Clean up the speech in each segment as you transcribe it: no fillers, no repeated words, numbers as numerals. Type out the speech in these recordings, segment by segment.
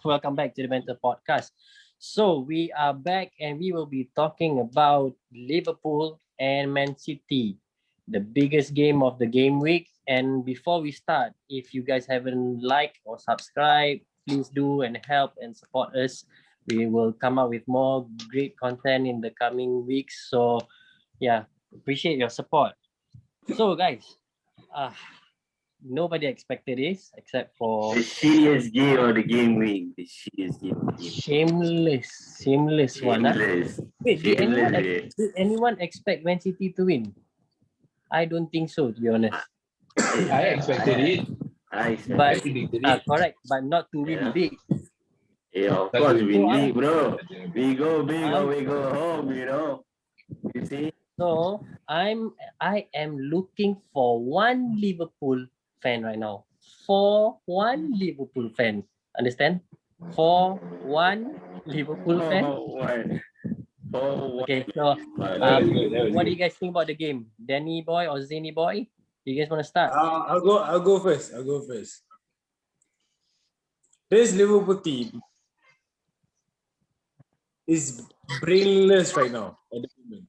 welcome back to the Banter podcast. So we are back and we will be talking about Liverpool and Man City, the biggest game of the game week. And before we start, if you guys haven't liked or subscribed, please do and help and support us. We will come up with more great content in the coming weeks. So yeah, appreciate your support. So guys, nobody expected this except for the shittiest game of the game week. The shittiest game of the game. shameless one. Shameless. Wait, Shameless. did anyone expect Man City to win? I don't think so, to be honest. I expected it. I But predicted it. correct, but not to win big. Yeah, of course, we So, league, bro. We go big or we go home, you know. You see? So I am looking for one Liverpool fan right now. For one Liverpool fan. Understand? For one Liverpool fan. Okay, so what do you guys think about the game? Danny boy or Zany boy? You guys want to start? I'll go first. This Liverpool team is brainless right now at the moment.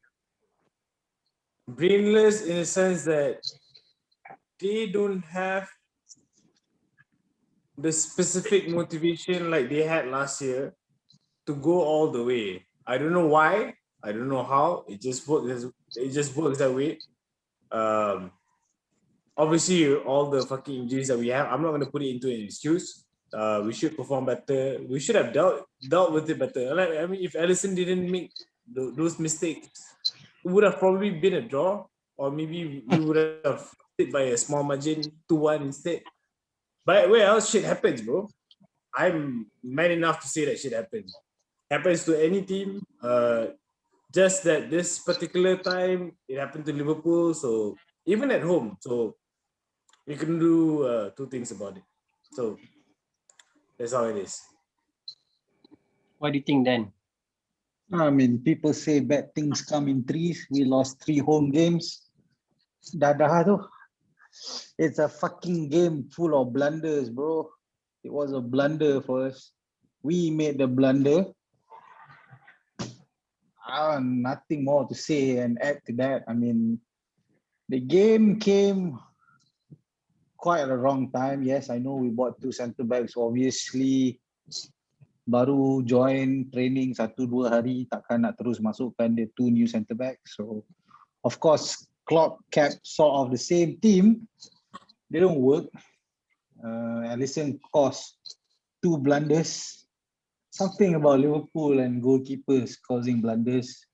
Brainless in the sense that they don't have the specific motivation like they had last year to go all the way. I don't know why. I don't know how. It just works. It just works that way. Obviously, all the fucking injuries that we have, I'm not going to put it into an excuse. We should perform better. We should have dealt with it better. I mean, if Alisson didn't make those mistakes, it would have probably been a draw, or maybe we would have hit by a small margin, 2-1 instead. But where else shit happens, bro? I'm man enough to say that shit happens. Happens to any team. Just that this particular time, it happened to Liverpool. So even at home, so we can do two things about it. So that's how it is. What do you think, Dan? I mean, people say bad things come in threes. We lost 3 home games. Dadah tu. It's a fucking game full of blunders, bro. It was a blunder for us. We made the blunder. Nothing more to say and add to that. I mean, the game came quite at a wrong time. Yes, I know we bought 2 centre backs. Obviously, baru join training 1-2 hari, takkan nak terus masukkan dia 2 new centre backs. So, of course, Klopp kept sort of the same team. They don't work. Alisson caused 2 blunders. Something about Liverpool and goalkeepers causing blunders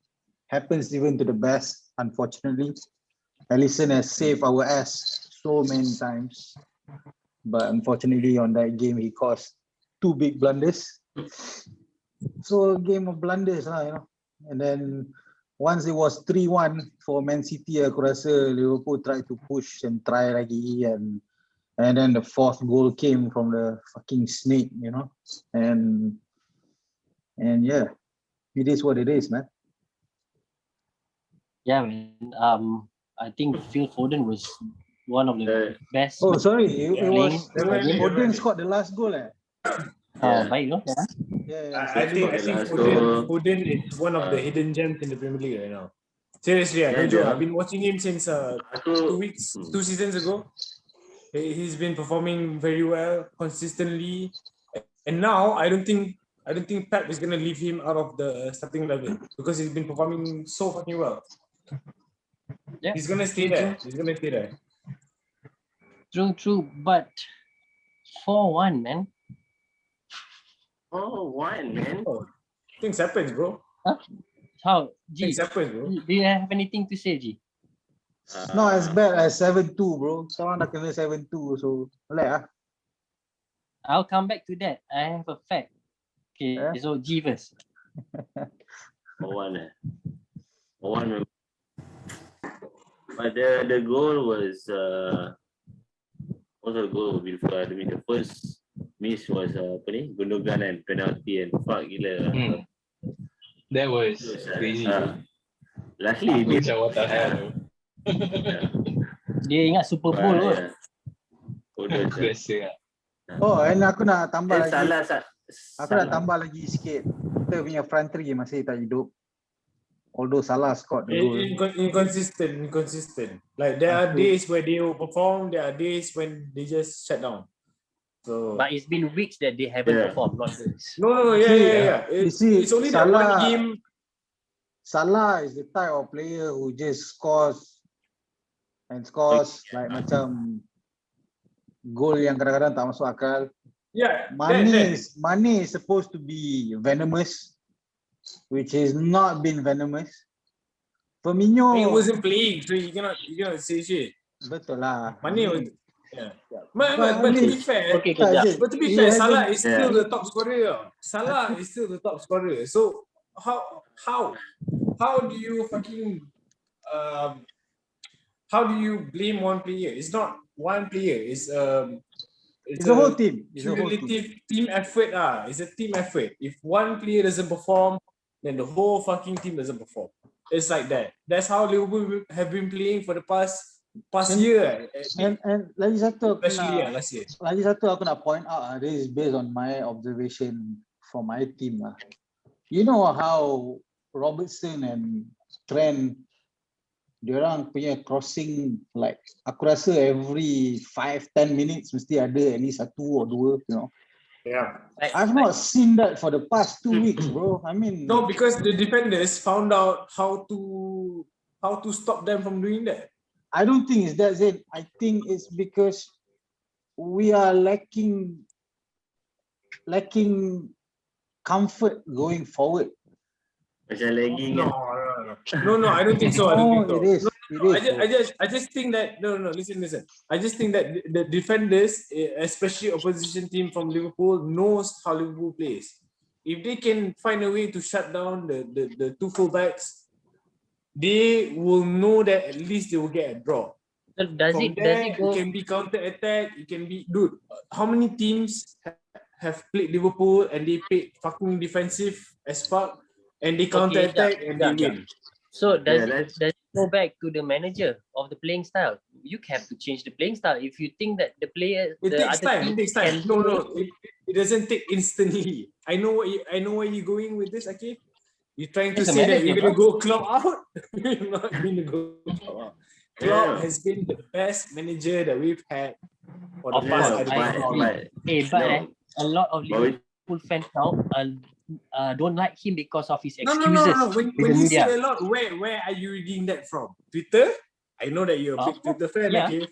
happens even to the best, unfortunately. Alisson has saved our ass so many times. But unfortunately, on that game, he caused 2 big blunders. So, a game of blunders lah, you know. And then, once it was 3-1 for Man City, aku rasa Liverpool tried to push and try lagi, and then the 4th goal came from the fucking snake, you know. And yeah, it is what it is, man. Yeah, man. I think Phil Foden was one of the best. Oh, sorry, it was Foden right. scored the last goal. Baik, no? Yeah. I think Foden is one of the hidden gems in the Premier League right now. Seriously, no joke. I've been watching him since 2 seasons ago. He's been performing very well, consistently, and now I don't think Pep is gonna leave him out of the starting level because he's been performing so fucking well. Yeah. He's gonna stay there. True. But 4-1, man. 4-1, man. Oh, things happen, bro. Huh? How? G, Things happen, bro. do you have anything to say, G? It's not as bad as 7-2, bro. Sekarang dah kena 7-2, so like I'll come back to that. I have a fact. Okay, so G first. 4-1, 4-1. But the goal was also the goal beautiful. I mean, the first miss was Gundogan and penalty and fuck gila. That was crazy. Luckily, Macam what the hell. Dia ingat Super Bowl kot. Bodoh je. Biasa lah. Oh, and aku nak tambah lagi. Aku nak tambah lagi sikit. Kita punya front three masih tak hidup. Although Salah scored the goal. Inconsistent. Like there are days where they will perform, there are days when they just shut down. So But it's been weeks that they haven't Yeah. performed, not days. no, yeah. You see, It's only that one Salah- game. Salah is the type of player who just scores like macam goal yang kadang-kadang tak masuk akal. Yeah, Mane is supposed to be venomous, which is not been venomous. Firmino, he wasn't playing, so you cannot say shit. betul lah. Mane was, yeah. But I to mean- be fair, Okay, kejap. But to be fair, Salah is still the top scorer. Salah is still the top scorer. So how do you fucking how do you blame one player? It's not one player. It's It's a whole team. It's a whole team. cumulative team effort. It's a team effort. If one player doesn't perform, then the whole fucking team doesn't perform. It's like that. That's how Liverpool have been playing for the past year. And lagi satu aku Especially nak, last year. lagi satu aku nak point out, this is based on my observation from my team lah. You know how Robertson and Trent, diorang punya crossing, like aku rasa every 5-10 minutes mesti ada at least satu or dua, you know. Yeah. I've not seen that for the past 2 weeks, bro. I mean, No, because the defenders found out how to stop them from doing that. I don't think it's that, Zain. I think it's because we are lacking comfort going forward. Macam lagging kan. No, I don't think so. I don't think so. It is. It is. I just think that no, listen. I just think that the defenders, especially opposition team from Liverpool, knows how Liverpool plays. If they can find a way to shut down the two fullbacks, they will know that at least they will get a draw. So does From it there, go? it can be counter attack. It can be, dude. How many teams have played Liverpool and they played fucking defensive as fuck, and they counter attack and they win? So does Yeah, it go back to the manager of the playing style? You have to change the playing style. If you think that the player, It the takes other time. team It takes time. can No, do it, it doesn't take instantly. I know where you're going with this, okay? You're trying to It's a say that manager, you're gonna go Klopp out. You're not going to go Klopp out. Klopp Yeah. has been the best manager that we've had for the Of past. course, I don't I know how agree. long. But No. a lot of But we- Liverpool fans now don't like him because of his No. excuses. When with the you media. say a lot, where are you reading that from? Twitter? I know that you're a big Of course, Twitter fan, yeah. okay?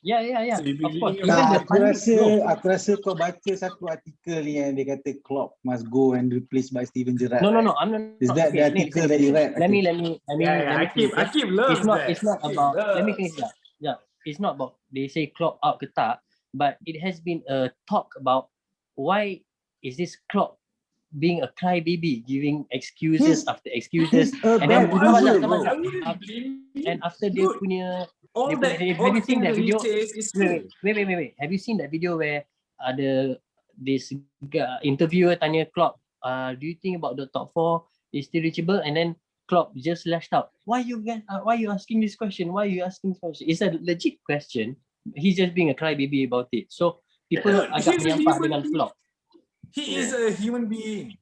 Yeah. So you've been Of course. reading Even about the Aku rasa kau baca satu artikel ni yang dia kata Klopp must go and replaced by Steven Gerrard. No, right? I'm not. Is that the okay, article listen. that you read? Let me. Yeah, let me finish. Akib loves that. It's not Akib about. Let me loves. finish that. Yeah, it's not about they say Klopp out ke tak, but it has been a talk about why is this Klopp being a crybaby, giving excuses He's- after excuses, He's a and then bad manager, bro. I wouldn't blame you. and after dia Dude, punya. all Have that, you all the seen things that that he video? says is true. Wait. Have you seen that video where this interviewer tanya Klopp, do you think about the top 4 is still reachable? And then Klopp just lashed out. Why you asking this question? Why you asking this question? It's a legit question. He's just being a crybaby about it. So people Dude, agak he's a menyampah human dengan being. Klopp. He is a human being.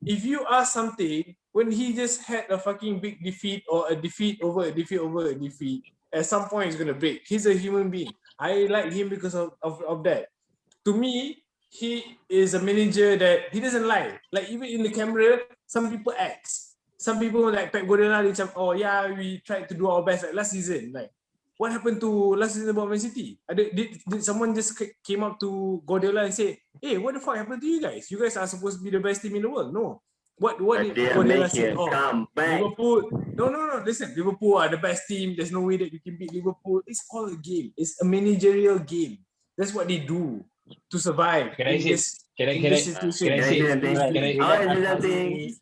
If you ask something, when he just had a fucking big defeat or a defeat over a defeat over a defeat, at some point he's gonna break. He's a human being. I like him because of that. To me, he is a manager that he doesn't lie. Like even in the camera, some people act. Some people like Pep Guardiola, they say, oh yeah, we tried to do our best like last season. Like what happened to last season about Man City? Did someone just came up to Guardiola and say, hey, what the fuck happened to you guys? You guys are supposed to be the best team in the world. No. What But did they are Guardiola say? making Oh, a comeback. Liverpool. No. Listen, Liverpool are the best team. There's no way that you can beat Liverpool. It's all a game. It's a managerial game. That's what they do to survive Can I in say- Can I this situation. can I say something? Right. I want to say something.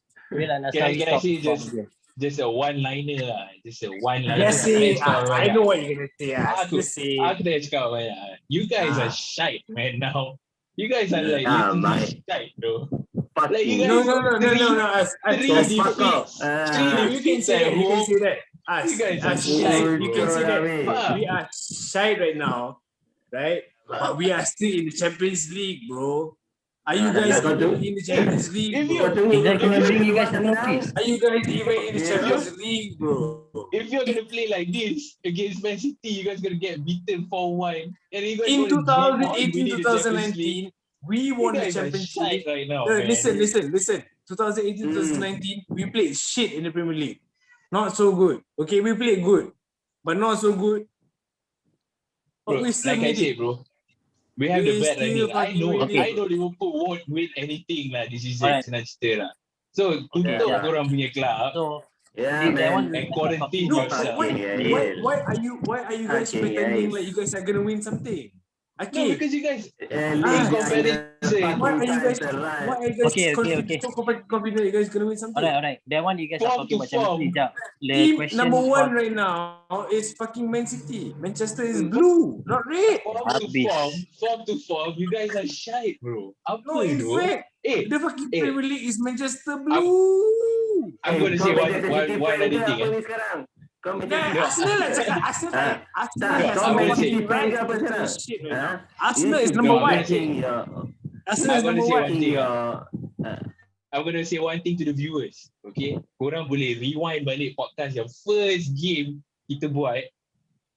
Can I say just a one-liner lah. Just a one-liner. Just say, I know know. what you're gonna say. Just say. Aku dah cakap banyak. You guys are shite, man, now. You guys are like literally shite, though. Fuck Like you you. guys- No. Three Defeats. You can say that. You can say that. You guys are Us, shite, you can bro. say that. Fuck. We are shite right now, right? But we are still in the Champions League, bro. Are you guys got even to- in the Champions League, If you- bro? Is that gonna bring you guys trophies? Are you guys even in the Yeah. Champions League, bro? If you're gonna play like this against Man City, you guys gonna get beaten 4-1. And you guys In gonna dream of 2018, winning the Champions League. 2019, we You won the guys are Champions shite League. right now, No, man. listen. 2018, 2019, we played shit in the Premier League. Not so good. Okay, we played good, but not so good. But Bro, we still like I made said, it. bro, we have the We bet still running. I fucking know, made Okay. I know Liverpool won't win anything lah this season. Alright. Senang cerita lah. So, tutup yeah. korang punya club So Yeah, that one man. and quarantine No, yourself. why are you guys Okay, pretending guys. like you guys are gonna win something? No, Okay, because you guys And in league comparison. why are you guys Okay. so confident you guys gonna win something? alright. That one you guys are Form talking to about Champions form. League. Jap. The Team question number one about right now is fucking Man City. Manchester is blue, not red. Form Habis. to form, you guys are shite, bro. Apa No, in tu? fact, Eh, the fucking eh. Premier League is Manchester blue. I'm gonna say one other thing. Arsenal lah cakap. Arsenal tak, has kau our Man fucking City fan right ke apa to sekarang? do shit right now. Huh? Arsenal is You number should one. be Arsenal is I'm gonna number say one. one thing. I'm gonna say one thing to the viewers. Okay, korang boleh rewind balik podcast yang first game kita buat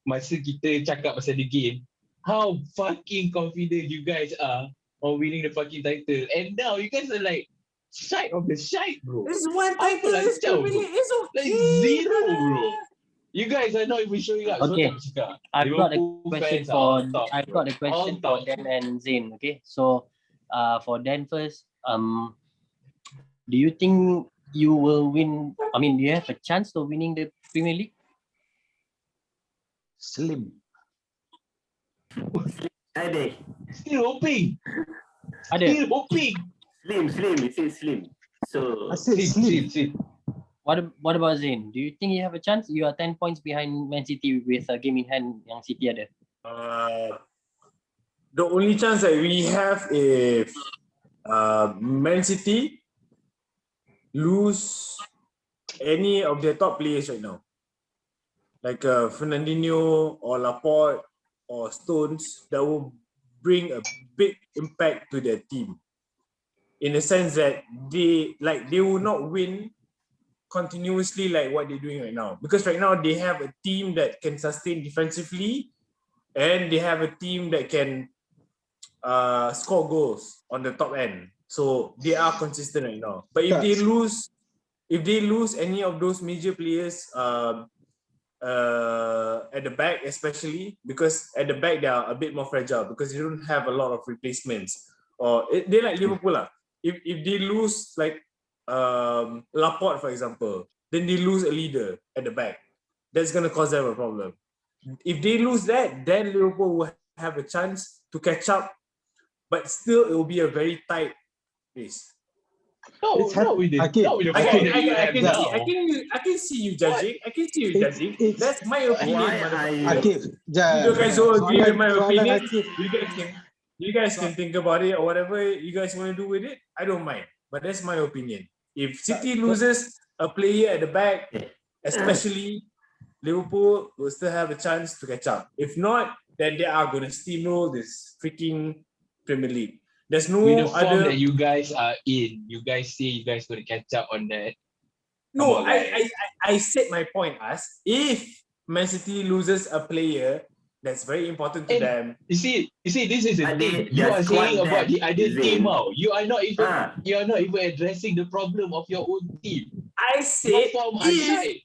masa kita cakap pasal the game. How fucking confident you guys are on winning the fucking title, and now you guys are like shite of the shite, bro. This is one Apa title. lah It's kau, Premier bro? League. It's okay. Like zero, bro. You guys are not even showing up. Okay. So tak bercakap. I've got a Liverpool question fans are for on top, I've bro. got a question On for top. Dan and Zain. Okay, so for Dan first, do you think you will win? I mean, do you have a chance of winning the Premier League? Slim. Ada. Still hoping. Ada. Still hoping. Slim. It says slim. So I said slim. What about Zain? Do you think you have a chance? You are 10 points behind Man City with a game in hand yang City ada. The only chance that we have if Man City lose any of their top players right now, like Fernandinho or Laporte or Stones, that will bring a big impact to their team. In the sense that they will not win continuously like what they're doing right now. Because right now they have a team that can sustain defensively, and they have a team that can score goals on the top end. So they are consistent right now. But if they lose any of those major players at the back, especially because at the back they are a bit more fragile because they don't have a lot of replacements. Or they like Liverpool lah. If they lose like Laporte, for example, then they lose a leader at the back. That's gonna cause them a problem. If they lose that, then Liverpool will have a chance to catch up, but still it will be a very tight race. No, not with the I can- not with the I form can- that you have now. I can see you judging. I can see you judging. That's my opinion. why are you? Akif, You guys all agree with my soalan opinion. Akif. You guys can think about it or whatever you guys want to do with it. I don't mind, but that's my opinion. If City loses a player at the back, especially Liverpool will still have a chance to catch up. If not, then they are going to steamroll this freaking Premier League. There's no With the form other. that you guys are in, you guys say you guys going to catch up on that. No, Come on, I said my point as if Man City loses a player that's very important to And them. You see, this is the But thing. they- You their are squad saying about the depth other is team in. now. You are not even Ah. addressing the problem of your own team. I Your said form are if shite.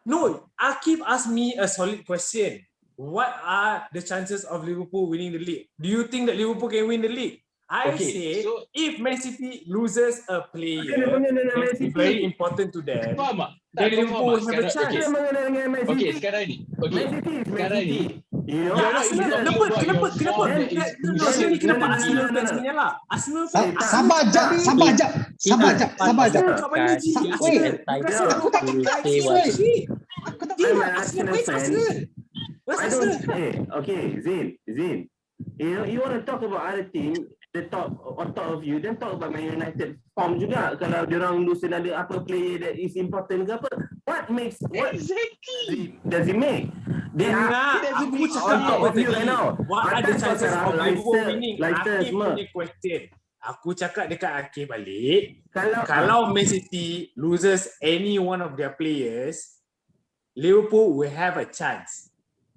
no, Akif asked me a solid question. What are the chances of Liverpool winning the league? Do you think that Liverpool can win the league? I Okay, say so- if Man City loses a player Kena mengenai Man that's City. very important to them, Faham tak? then Kau Liverpool faham will tak have a sekarang? chance. Kena mengenai dengan Man Okay, City. sekarang ni. Okay, Man City is Man sekarang City. ni. You know? You're not Arsenal, even talking kenapa about your form that is too no, sorry, shit. kenapa No. Arsenal fans menyalah? Arsenal fans Sabar jap, sabar jap. cakap balik je. Wait. Arsenal, bukan Arsenal. Aku tak cakap say Arsenal. what- Shit. Aku tak Tidak, I'm an Arsenal Arsenal fans fan. Arsenal. Where's I Arsenal? don't. Okay, Zain. You know, you want to talk about other team, the top on top of you, then talk about Man United form juga. Kalau diorang lose another apa player that is important ke apa, what Exactly. does it make? They are Aku on cakap top apa of you tadi? right now. What are the Atas chances sekarang of Liverpool Leicester winning? Leicester Akif semua. punya question. aku cakap dekat akhir balik, Kalau kalau Man City loses any one of their players, Liverpool will have a chance.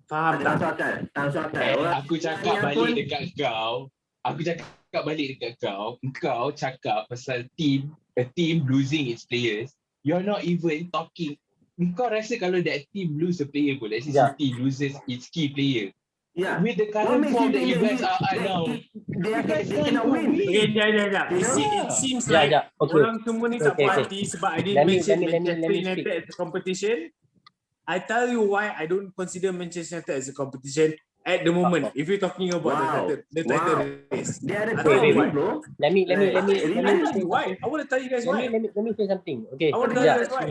Faham tak tak? masuk akal. Aku cakap balik dekat kau. Aku cakap balik dekat kau. Kau cakap pasal a team losing its players. You're not even talking. Kau rasa kalau that team lose a player pun, let's say Yeah. City loses its key player. Yeah. With the What current makes form you that you think guys are at now, they guys cannot can't win? Okay, jap. It seems like Okay. orang semua ni tak Okay. puas hati sebab I Let didn't me mention speak. Manchester United as a competition. I tell you why I don't consider Manchester United as a competition at the moment. If you're talking about the title race, They are the I tell top you league, why. bro. Let me Really? say Why? something. I want to tell you guys why. Let me say something. Okay. I want to tell you guys why.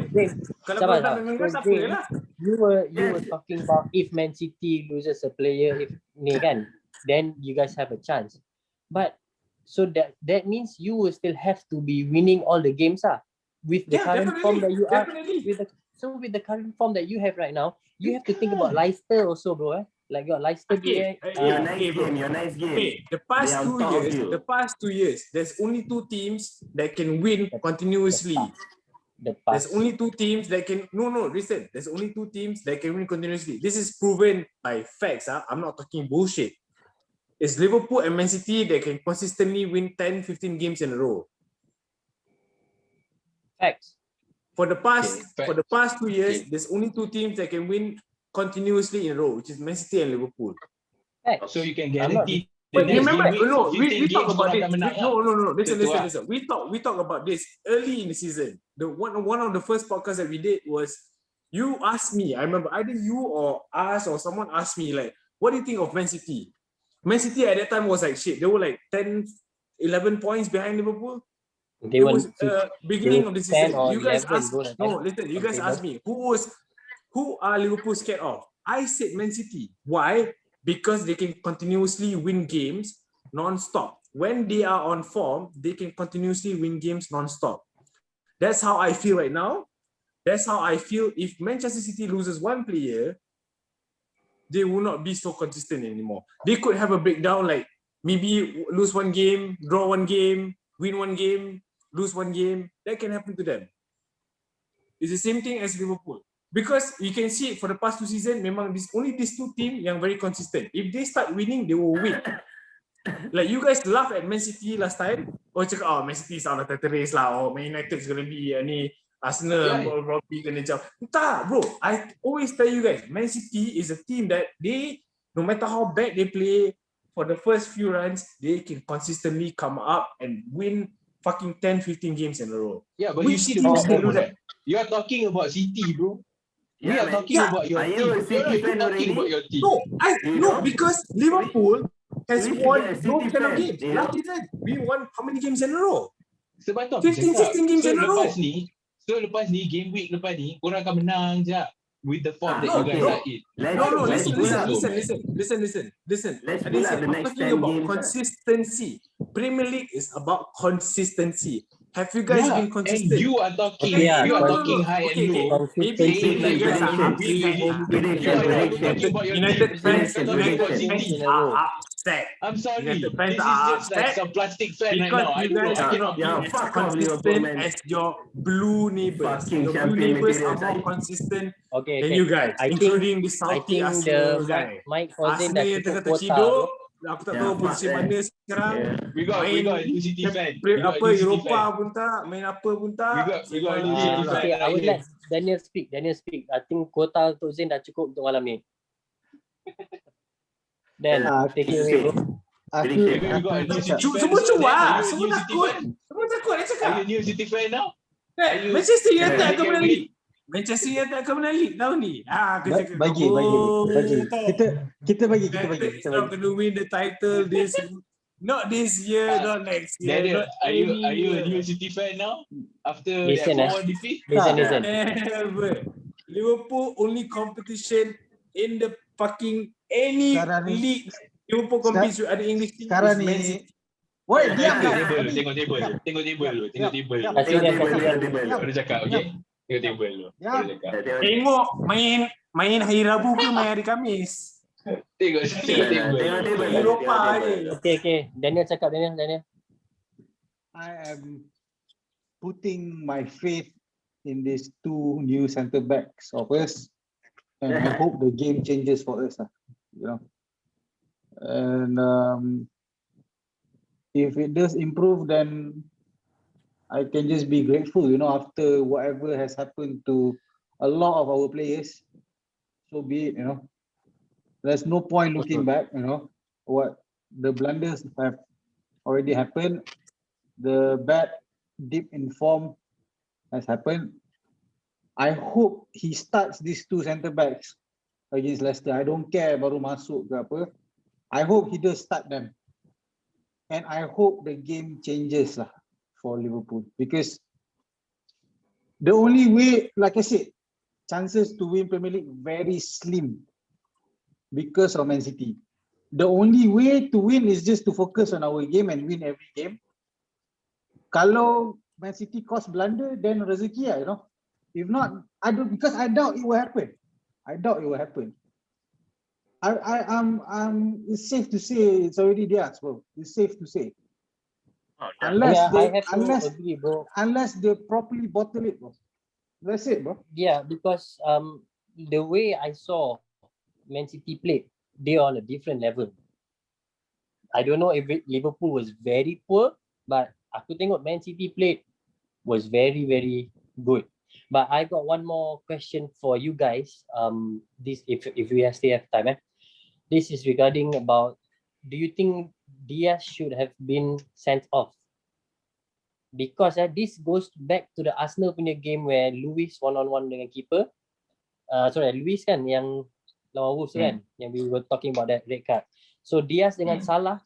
Kalau kau tak memang guys, apa je lah. You were talking about if Man City loses a player, if ni kan, then you guys have a chance. But so that means you will still have to be winning all the games with the current form that you are with the current form that you have right now. You have to think about Leicester also, bro. Like your Leicester Okay. Your nice game. Okay, the past They are 2 years, there's only 2 teams that can win continuously. There's only 2 teams that can listen. There's only 2 teams that can win continuously. This is proven by facts. I'm not talking bullshit. It's Liverpool and Man City that can consistently win 10-15 games in a row. Facts. For the past 2 years, Okay. there's only 2 teams that can win continuously in a row, which is Man City and Liverpool. Facts. So you can I'm not- guarantee But the next remember, game week no, for 15 we talk games about korang this. akan menang lah. No. Listen. Betul lah. We talk about this early in the season. The one of the first podcasts that we did was you asked me. I remember either you or us or someone asked me like, what do you think of Man City? Man City at that time was like shit. They were like 10, 11 points behind Liverpool. They It were was beginning of the 10 season. or You guys 11 asked. goal ahead. No, listen. You guys asked me who are Liverpool scared of? I said Man City. Why? Because they can continuously win games non-stop. When they are on form, they can continuously win games non-stop. That's how I feel right now. That's how I feel if Manchester City loses one player, they will not be so consistent anymore. They could have a breakdown, like maybe lose one game, draw one game, win one game, lose one game. That can happen to them. It's the same thing as Liverpool. Because you can see for the past 2 seasons, memang only these 2 teams yang very consistent. If they start winning, they will win. Like you guys laugh at Man City last time. Cakap, Man City is out of the title race lah. Man United is going to be ni Arsenal probably going to jump. Tak, bro. I always tell you guys, Man City is a team that they, no matter how bad they play, for the first few runs, they can consistently come up and win fucking 10-15 games in a row. Yeah, but Which you see the teams can do problem. that? You are talking about City, bro. We are Yeah, man. talking about your Are you team. a City fan already? About your team. No, because Liverpool has We won get a those City kind of fan, games. you know? Last season, we won how many games in a row? Sebab tu aku 15, cakap. 16 games in a row. Lepas ni, game week lepas ni, korang akan menang je. With the form that you guys okay. are in. Listen. Let's I pull didn't up say, the I'm next talking 10 about games. consistency. Premier League is about consistency. Have you guys been And consistent? you are talking, Okay, yeah, you are no. talking high and low. Maybe you guys are upset. United fans are upset. I'm sorry. United fans This is are just like upset some plastic fan right because now. I you don't know. guys I cannot cannot be as fuck off, Liverpool, consistent man. as your blue neighbors. Fucking Your blue champion neighbors are material. more consistent Okay. than you guys, I think including the Saudi Arsenal the guy. Mike Fozin Arsenal dah yang cukup tengah kuota. terciduk, aku tak Yeah, tahu fuck posisi that. mana sekarang. Yeah. We got a new City fan. Apa Eropah pun tak, main apa pun tak. We got a new City fan. Okay, I will let Daniel speak. I think kuota untuk Zain dah cukup untuk malam ni. Dan take it away, bro. We got a new City fan. Semua So then, cuak, are you a semua new City takut. fan? Semua takut nak cakap. Are you a new City fan now? Manchester United Yeah. akan menang league. Manchester United akan menang league tahun ni. Aku cakap Bagi. Kita bagi. United is not going to win the title not this year, not next year. Daniel, not are you any a year. new City fan now? After Listen, that 4-1 defeat? Listen. Never. Liverpool only competition in the fucking any Sekarang ni- league. Liverpool competes with other English teams. Sekarang is Man ni, City. woi diam Tengok table dulu. Tengok table dulu. Kasih dia. Baru cakap, okay? Tengok table dulu. Baru cakap. Tengok main hari Rabu ke main hari Khamis. Tengok table. Eropah je. Okay. Daniel cakap, Daniel. I am putting my faith in these two new centre backs of us, and I hope the game changes for us. You know, and if it does improve, then I can just be grateful. You know, after whatever has happened to a lot of our players, so be it. You know, there's no point looking back. You know, what the blunders have already happened. The bad dip in form has happened. I hope he starts these two centre backs against Leicester. I don't care baru masuk ke apa. I hope he does start them. And I hope the game changes lah for Liverpool, because the only way, like I said, chances to win Premier League very slim because of Man City. The only way to win is just to focus on our game and win every game. Kalau Man City cause blunder, then rezeki lah, you know. If not, I don't, because I doubt it will happen. I doubt it will happen. It's safe to say it's already theirs, bro. It's safe to say. Unless Yeah, they, I have to agree, bro. unless they properly bottle it, bro. That's it, bro. Yeah, because the way I saw Man City play, they are on a different level. I don't know if Liverpool was very poor, but aku tengok Man City played was very, very good. But I got one more question for you guys. This if we still have time, this is regarding about, do you think Diaz should have been sent off? Because this goes back to the Arsenal punya game where Luis one-on-one dengan keeper. Luis kan yang lawan Wolves kan, yang we were talking about that red card. So Diaz dengan Salah,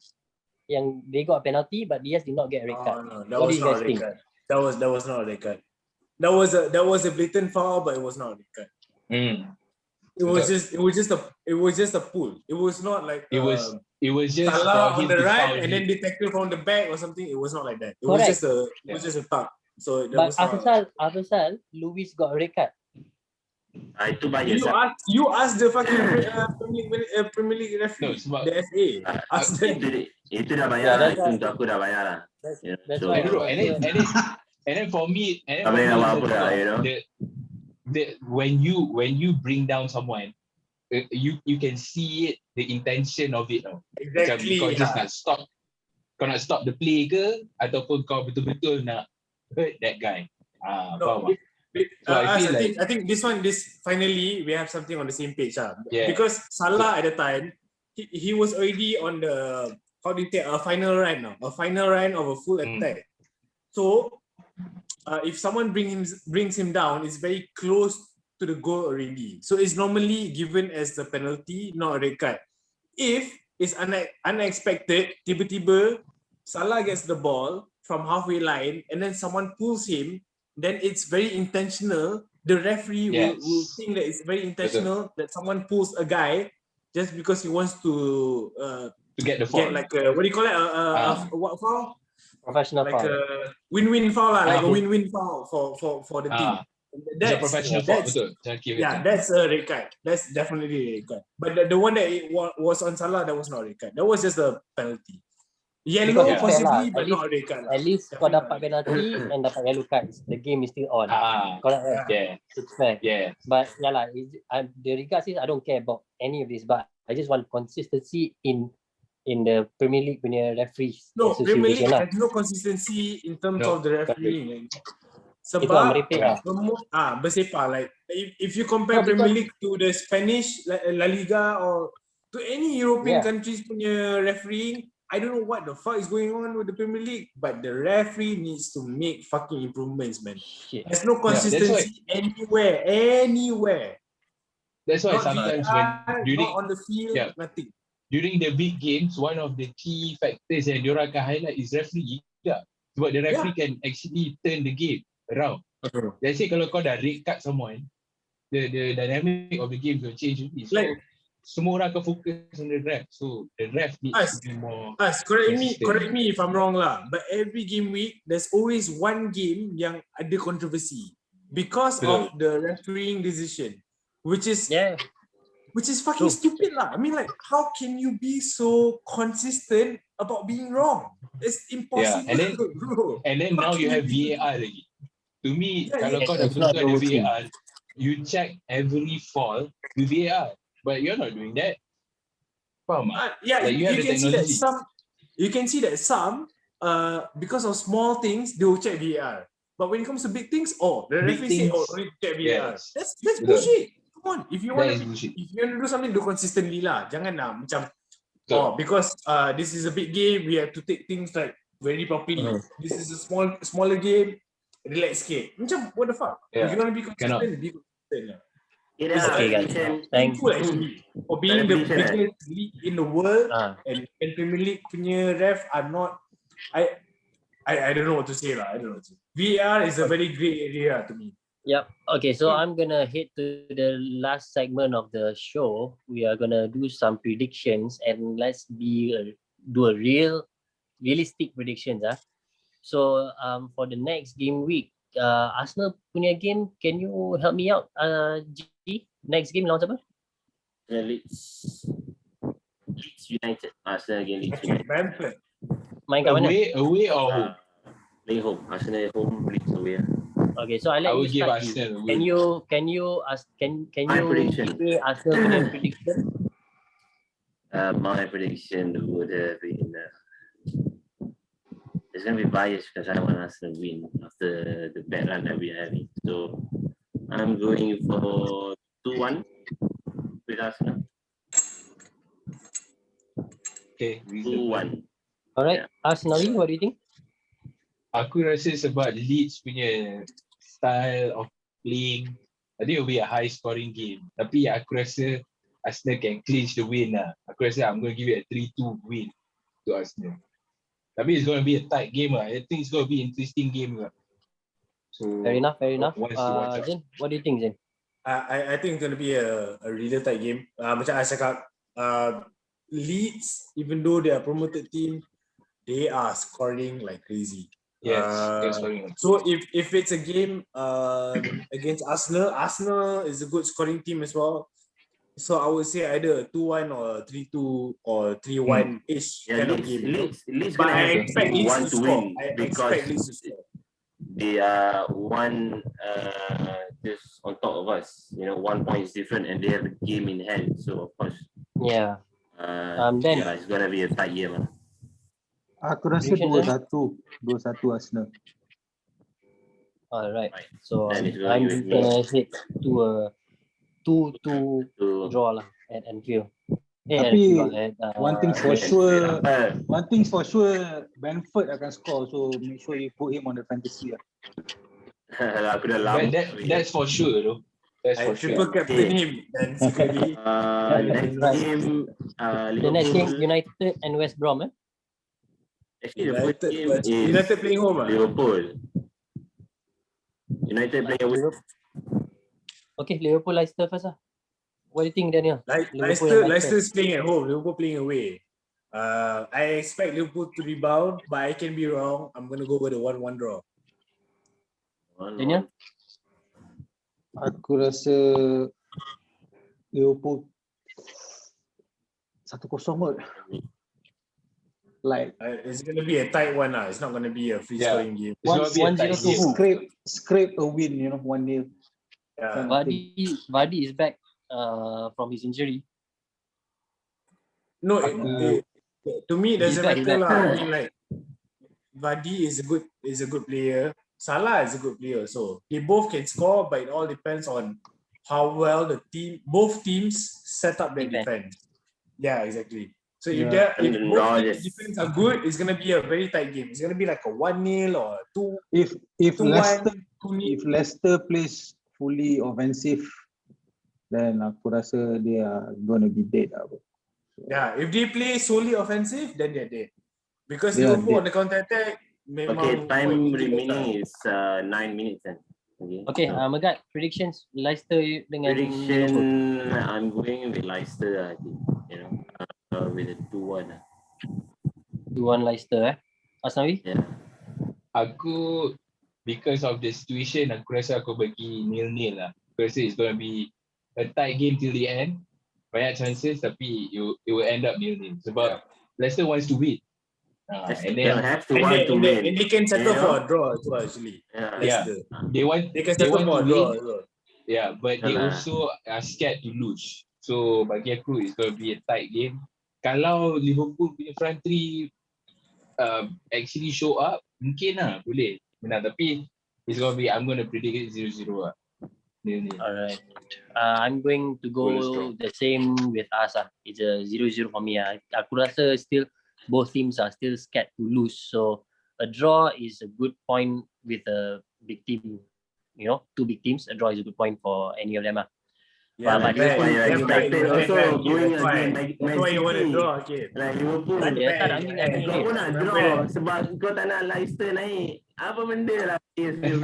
yang they got a penalty, but Diaz did not get a red card. No, that What was do you not guys a red think? card. That was not a red card. That was a blatant foul, but it was not a red card. It was just a pull. It was not like It was just Salah for on him the to run foul and him. then they tackle from the back or something. It was not like that. It Correct. was just a tug. So that But was not. Afasal, Luis got a red card. Itu bias. You ask the fucking Premier League No, referee, sebab the FA. Ask them. Itu dah bayar Yeah, lah. that's Itu why- untuk aku dah bayar lah. That's So- why. I don't know. And then for me, Tapi nak buat apa lah, you know? when you bring down someone, you can see it, the intention of it. Exactly. Macam kau just nak stop the play ke, ataupun kau betul-betul nak hurt that guy. Faham tak? So I think this finally we have something on the same page. Yeah. Because Salah at the time, he was already on the, how do you say, a final run now, a final run of a full attack. So if someone brings him down, it's very close to the goal already. So it's normally given as the penalty, not a red card. If it's unexpected, tiba-tiba Salah gets the ball from halfway line and then someone pulls him, then it's very intentional. The referee will think that it's very intentional that someone pulls a guy just because he wants to get the foul. get like a, what do you call it? What foul? Professional Like foul. a win-win foul lah, like a win-win foul for the team. It's a professional foul, betul. Yeah, that's a red card. That's definitely a red card. But the one that was on Salah, that was not a red card. That was just a penalty. Yellow Because possibly, fair lah. but not a red card. At least kau dapat penalty and dapat yellow cards. The game is still on. Correct, right? Yeah. It's fair. Yeah. But yeah lah, the regards is I don't care about any of this, but I just want consistency in the Premier League punya referees. No, Premier League lah. has no consistency in terms No. of the refereeing. Itu Sebab merepek lah. bersepah, like if you compare Premier League to the Spanish La Liga or to any European countries punya refereeing, I don't know what the fuck is going on with the Premier League, but the referee needs to make fucking improvements, man. Shit. There's no consistency anywhere. That's why Not sometimes VAR, when not on the field, nothing. during the big games, one of the key factors yang diorang akan highlight is referee. Sebab the referee can actually turn the game around. Let's say kalau kau dah red card someone, the dynamic of the game will change. So Like- semua orang akan focus on the ref. So the ref needs to be more. Correct me if I'm wrong lah. But every game week, there's always one game yang ada controversy because of the refereeing decision, which is fucking stupid lah. I mean, like, how can you be so consistent about being wrong. It's impossible, and then bro. now you have Fucking VAR lagi. To me, Yeah, kalau yeah. kau dah It's not betul-betul ada routine. VAR, you check every fall with VAR. But you're not doing that. Faham tak? Yeah, Like, you have you the can see that technology. some because of small things they will check VAR. But when it comes to big things, the Big referee say, things, only check VAR. yes. That's Betul. bullshit. Come on, if you That want is to bullshit. do something, do consistently lah. Jangan macam Betul. because this is a big game, we have to take things like very properly. This is a smaller game, relax sikit. Macam what the fuck? If Yeah. you want to be Cannot. consistent, be consistent lah. Okay, Okay, guys. Thank Painful actually. For being the Prediction, biggest league in the world Ah. and Premier League punya ref are not. I don't know what to say lah. I don't know what to say. VAR is a very great area to me. Yep. Okay, so I'm gonna head to the last segment of the show. We are gonna do some predictions and let's do a realistic predictions. So for the next game week, Arsenal punya game, can you help me out? G, next game lawan siapa? Leeds United. Arsenal again Leeds United. Banter. Main kat mana? Away or home? Playing home. Arsenal at home, Leeds away. Okay, so I let I you will give start. Arsenal a Can win. you My prediction. give me Arsenal punya prediction? My prediction would have been it's gonna be biased because I want Arsenal to win after the bad run that we're having. So I'm going for 2-1 with Arsenal. Okay, reasonable. 2-1. Alright, Arsenal, what do you think? Aku rasa sebab Leeds punya style of playing, I think it will be a high scoring game. Tapi aku rasa Arsenal can clinch the win lah. Aku rasa I'm going to give it a 3-2 win to Arsenal. Tapi it's going to be a tight game lah. I think it's going to be an interesting game lah. So Fair enough. Once you watch out. Zain, what do you think, Zain? I think it's gonna be a really tight game. Macam I cakap, Leeds, even though they are promoted team, they are scoring like crazy. Yes, they're scoring. So if it's a game against Arsenal is a good scoring team as well. So I would say either 2-1 or 3-2 or 3-1-ish kind of game. Leeds But gonna I have expect Leeds one to to score. win I expect Leeds to because score. they are one just on top of us. 1 point is different, and they have a game in hand. So of course, Yeah. Then it's gonna be a tight game. Aku rasa Prediction, 2-1 Arsenal. alright. So Then it's I'm going with me. gonna hit to a 2-2 So draw lah at Anfield. Tapi At, one thing for sure, Bamford akan score. So make sure you put him on the fantasy. aku dah lama. That's for sure though. That's I for sure. triple captain him and secretly. Next game, the next game, Liverpool. United and West Brom. Actually, the first game is United playing home. Liverpool. United playing away. Okay, Liverpool Leicester first lah. What do you think, Daniel? Leicester is playing at home. Liverpool playing away. I expect Liverpool to rebound, but I can be wrong. I'm gonna go with a 1-1 draw. Daniel? Aku rasa Liverpool 1-0 kot. Like It's gonna be a tight one lah. It's not gonna be a free scoring game. It's gonna be a tight 1-0 to game. who? scrape a win, 1-0. Yeah. Vardy is back from his injury. No, to me it doesn't He's matter back. lah. I mean, like Vardy is a good player. Salah is a good player. So they both can score, but it all depends on how well both teams set up their defense. Yeah, exactly. So if both teams' defense are good, it's gonna be a very tight game. It's gonna be like a 1-0 or 2. If 2-1, Leicester plays fully offensive, then aku rasa they are gonna be dead. Yeah, if they play solely offensive, then they're dead. Because They are Liverpool on dead. the counter attack. Okay, time remaining is 9 minutes. Okay, Megat, predictions Leicester dengan Prediction, Liverpool. I'm going with Leicester. I think with a 2-1. 2-1 Leicester. Asnawi? Yeah. Aku, because of the situation, aku rasa aku bagi 0-0 lah. Aku rasa it's going to be a tight game till the end. Banyak chances tapi it will end up 0-0. Sebab Leicester wants to win. And They then have to want to win. And they can settle You for know? a draw as well, actually. Yeah. Leicester. they They can they settle want for to a draw win. as well. Yeah, but they Yalah. also are scared to lose. So bagi aku it's going to be a tight game. Kalau Liverpool punya front three actually show up, mungkin lah boleh menang. Tapi it's going to be, I'm going to predict it 0-0 lah. Nil-nil. Alright. I'm going to go the same with us. It's a 0-0 for me. Aku rasa still both teams are still scared to lose. So a draw is a good point with a big team. You know, two big teams. A draw is a good point for any of them. Yeah, But like that. Liverpool- United also going against That's why you want to draw, okay. Like Liverpool. Dia tak nak menang Kau ni. pun nak Remember draw that. sebab kau tak nak Leicester naik. Apa benda lah. You know?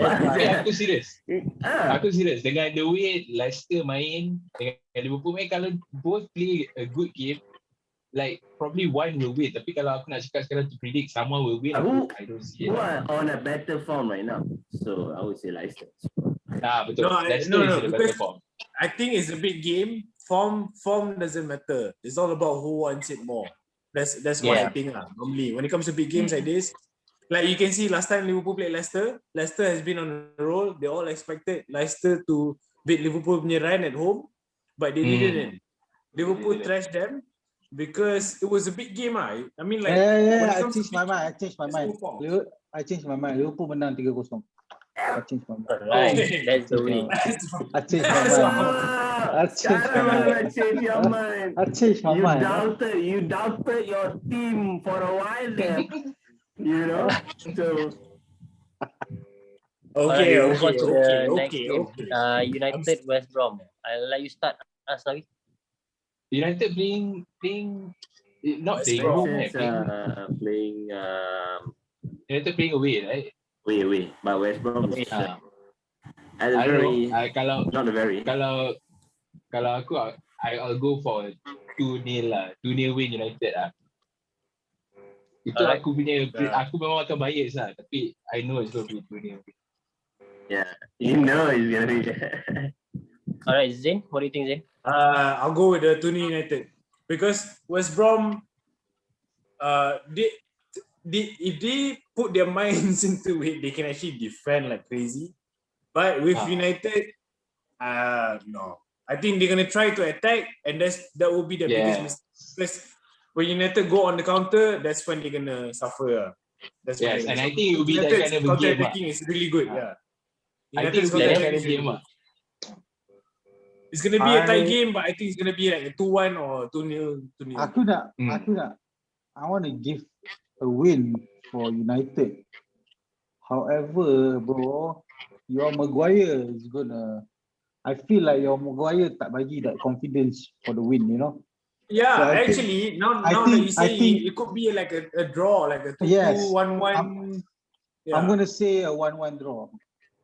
Tapi aku serius. Ah. Aku serius. Dengan the way Leicester main, dengan Liverpool main, kalau both play a good game, like probably one will win. Tapi kalau aku nak cakap sekarang to predict someone will win, I don't see it. Who are on a better form right now? So I would say Leicester. Betul. Leicester is in a better form. I think it's a big game. Form doesn't matter. It's all about who wants it more. That's what I think lah. Normally, when it comes to big games like this, like you can see last time Liverpool played Leicester. Leicester has been on a roll. They all expected Leicester to beat Liverpool punya run at home, but they didn't. Liverpool trashed them because it was a big game. I mean, like I changed my mind. I changed my mind. Liverpool menang 3-0. I changed my mind. Right, that's the way. I changed my mind. I changed my mind. Change your mind. I changed my mind. You doubted your team for a while there. You know? So Okay, move on to the next game. United West Brom. I'll let you start. Sorry. United playing not West playing Brom. home, playing United playing away, right? away, but West Brom is I at a don't very know. not a very Kalau aku, I'll go for 2-0 lah. 2-0 win United lah. Itu Alright. aku punya, aku memang akan bias lah. Tapi I know it's going to be 2-0 win. yeah. You know it's gonna be. Alright, Zain, what do you think, Zain? I'll go with the 2-0 United because West Brom, if they put their minds into it, they can actually defend like crazy. But with United, no. I think they're gonna try to attack, and that will be the biggest mistake. Because when United go on the counter, that's when they're gonna suffer. That's when Yes, and I think it will be that kind of a game. Counter-attacking is really good. Yeah. I think it will be that kind of game. It's gonna be a tight game, but I think it's gonna be like a 2-1 or 2-0. Aku nak. I want to give a win for United. However, bro, your Maguire is gonna. I feel like your Maguire tak bagi that confidence for the win. You know. Yeah, So actually, now that you say it could be like a draw, like a 2-2, 1-1. I'm gonna say a 1-1 draw.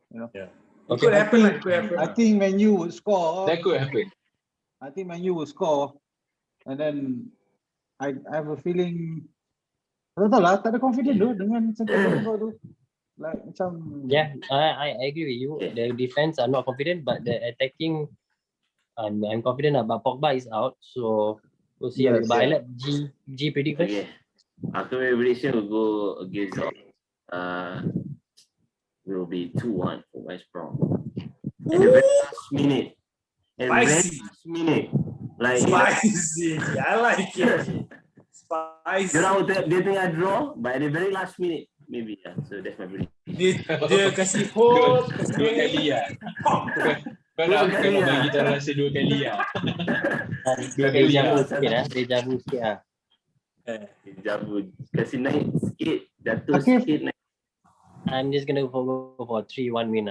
You know. Yeah. It could happen. It could happen. I think Man U would score. That could happen. I think Man U will score, and then I have a feeling. Tak tahu lah, tak ada confident tu dengan centre back tu. Like macam. Yeah, I agree with you. The defense are not confident, but the attacking, I'm confident about Pogba is out, so we'll see. Yes, But I let G predict first. Okay. Aku prediction will go against will be 2-1 for West Brom. At the very last minute. At the very last minute. Like Spicy. I like it. Spicy. Dia tengah draw, but at the very last minute, maybe. Yeah. So that's my prediction. Dia kasih hope. Dua kali lah. Kau nak bagi kita rasa 2 kali lah. Dia jamu sikit lah. Jabu. Kasih naik sikit. Jatuh sikit naik. I'm just gonna go for 3-1 win.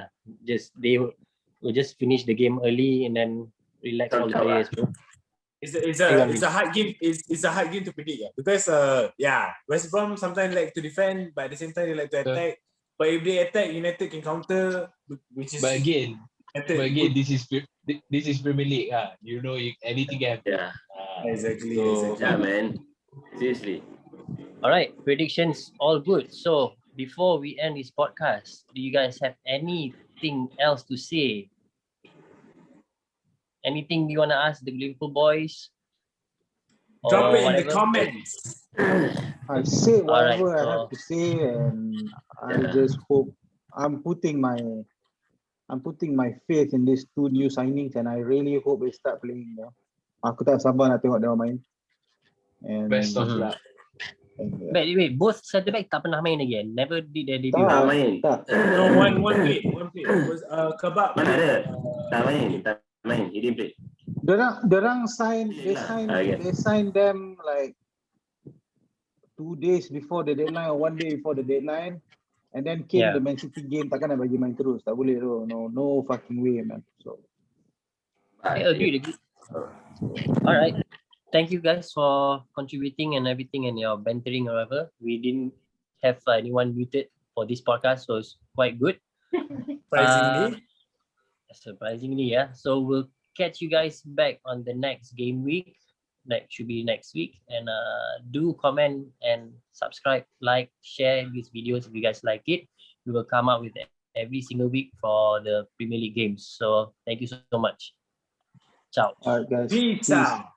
They will just finish the game early and then relax all the players. It's a hard game. It's a hard game to predict. Yeah. Because West Brom sometimes like to defend, but at the same time they like to attack. But if they attack, United can counter, which is. But again, this is Premier League. You know, anything can happen. Yeah. Exactly. Yeah, man. Seriously. All right, predictions all good. So before we end this podcast, do you guys have anything else to say? Anything you want to ask the Liverpool boys? Drop it in the whatever? comments. I say Alright, whatever I so have to say, and I Yeah. just hope I'm putting my faith in these two new signings, and I really hope they start playing. Aku tak sabar nak tengok dia orang main. And Best of Mhm. luck. wait, both center back tak pernah main lagi. Never did their debut. Tak Tak, main. tak. No, one played. Was Kebab. Mana ada? Tak main. He didn't play. Dorang sign, Yeah, they signed them like 2 days before the deadline or 1 day before the deadline, and then came Yeah. the Man City game. Takkan nak bagi main terus, tak boleh tu. No fucking way, man. So I agree. Alright. Thank you guys for contributing and everything and your bantering or whatever. We didn't have anyone muted for this podcast, so it's quite good. Surprisingly, yeah. So we'll catch you guys back on the next game week. That should be next week. And do comment and subscribe, like, share these videos if you guys like it. We will come up with every single week for the Premier League games. So thank you so much. Ciao. alright guys, Peace out.